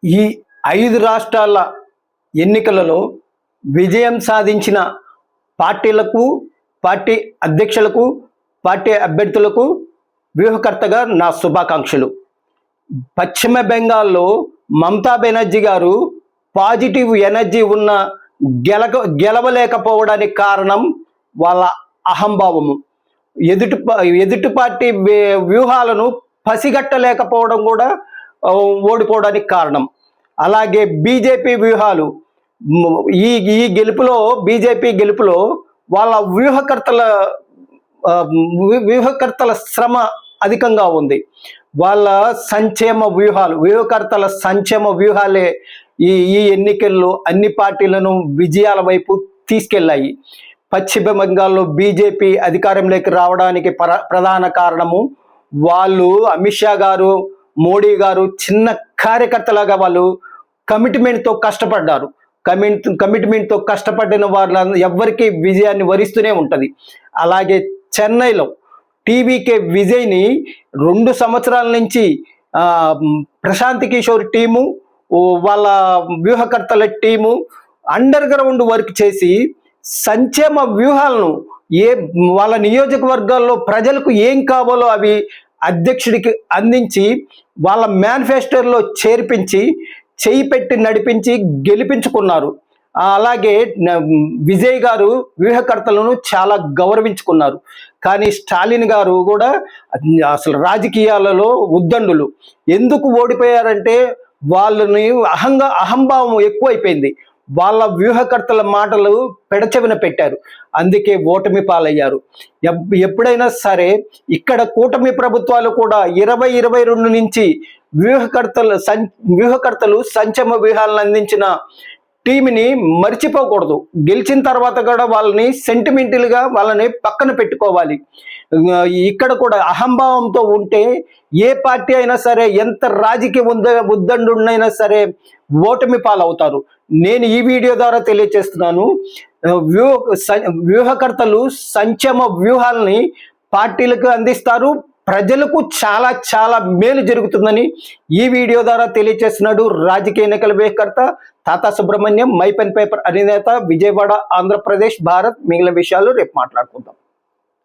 ఈ 5 రాష్ట్రాల ఎన్నికలలో విజయం సాధించిన పార్టీలకు, పార్టీ అధ్యక్షులకు, పార్టీ అభ్యర్థులకు వ్యూహకర్తగా నా శుభాకాంక్షలు. పశ్చిమ బెంగాల్లో మమతా బెనర్జీ గారు పాజిటివ్ ఎనర్జీ ఉన్న గెలవలేకపోవడానికి కారణం వాళ్ళ అహంభావము. ఎదుటి పార్టీ వ్యూహాలను పసిగట్టలేకపోవడం కూడా ఓడిపోవడానికి కారణం. అలాగే బీజేపీ వ్యూహాలు ఈ గెలుపులో, బీజేపీ గెలుపులో వాళ్ళ వ్యూహకర్తల శ్రమ అధికంగా ఉంది. వాళ్ళ వ్యూహకర్తల సంక్షేమ వ్యూహాలే ఈ ఎన్నికల్లో అన్ని పార్టీలను విజయాల వైపు తీసుకెళ్లాయి. పశ్చిమ బెంగాల్లో బీజేపీ అధికారంలోకి రావడానికి ప్రధాన కారణము వాళ్ళు అమిత్ షా గారు, మోడీ గారు చిన్న కార్యకర్తలాగా వాళ్ళు కమిట్మెంట్తో కష్టపడ్డారు. కమిట్మెంట్తో కష్టపడిన వాళ్ళ ఎవ్వరికీ విజయాన్ని వరిస్తూనే ఉంటుంది. అలాగే చెన్నైలో టీవీకే విజయ్ని 2 సంవత్సరాల నుంచి ప్రశాంత్ కిషోర్ టీము, వాళ్ళ వ్యూహకర్తల టీము అండర్ గ్రౌండ్ వర్క్ చేసి సంక్షేమ వ్యూహాలను వాళ్ళ నియోజకవర్గాల్లో ప్రజలకు ఏం కావాలో అవి అధ్యక్షుడికి అందించి వాళ్ళ మేనిఫెస్టోలో చేర్పించి చేయి పెట్టి నడిపించి గెలిపించుకున్నారు. అలాగే విజయ్ గారు వ్యూహకర్తలను చాలా గౌరవించుకున్నారు. కానీ స్టాలిన్ గారు కూడా అసలు రాజకీయాలలో ఉద్దండులు. ఎందుకు ఓడిపోయారంటే వాళ్ళని అహంభావం ఎక్కువైపోయింది. వాళ్ళ వ్యూహకర్తల మాటలు పెడచెవిన పెట్టారు. అందుకే ఓటమి పాలయ్యారు. ఎప్పుడైనా సరే ఇక్కడ కూటమి ప్రభుత్వాలు కూడా 2022 నుంచి వ్యూహకర్తలు సంక్షేమ వ్యూహాలను అందించిన టీంని మర్చిపోకూడదు. గెలిచిన తర్వాత కూడా వాళ్ళని సెంటిమెంటల్గా వాళ్ళని పక్కన పెట్టుకోవాలి. ఇక్కడ కూడా అహంభావంతో ఉంటే ఏ పార్టీ అయినా సరే, ఎంత రాజకీయ ఉద్దండునైనా సరే ఓటమి పాలవుతారు. నేను ఈ వీడియో ద్వారా తెలియజేస్తున్నాను, వ్యూహకర్తలు సంక్షేమ వ్యూహాలని పార్టీలకు అందిస్తారు. ప్రజలకు చాలా చాలా మేలు జరుగుతుందని ఈ వీడియో ద్వారా తెలియజేస్తున్నాడు రాజకీయ ఎన్నికల వ్యూహకర్త తాతా సుబ్రహ్మణ్యం, మై పెన్ పేపర్ అధినేత, విజయవాడ, ఆంధ్రప్రదేశ్, భారత్. మిగిలిన విషయాలు రేపు మాట్లాడుకుందాం.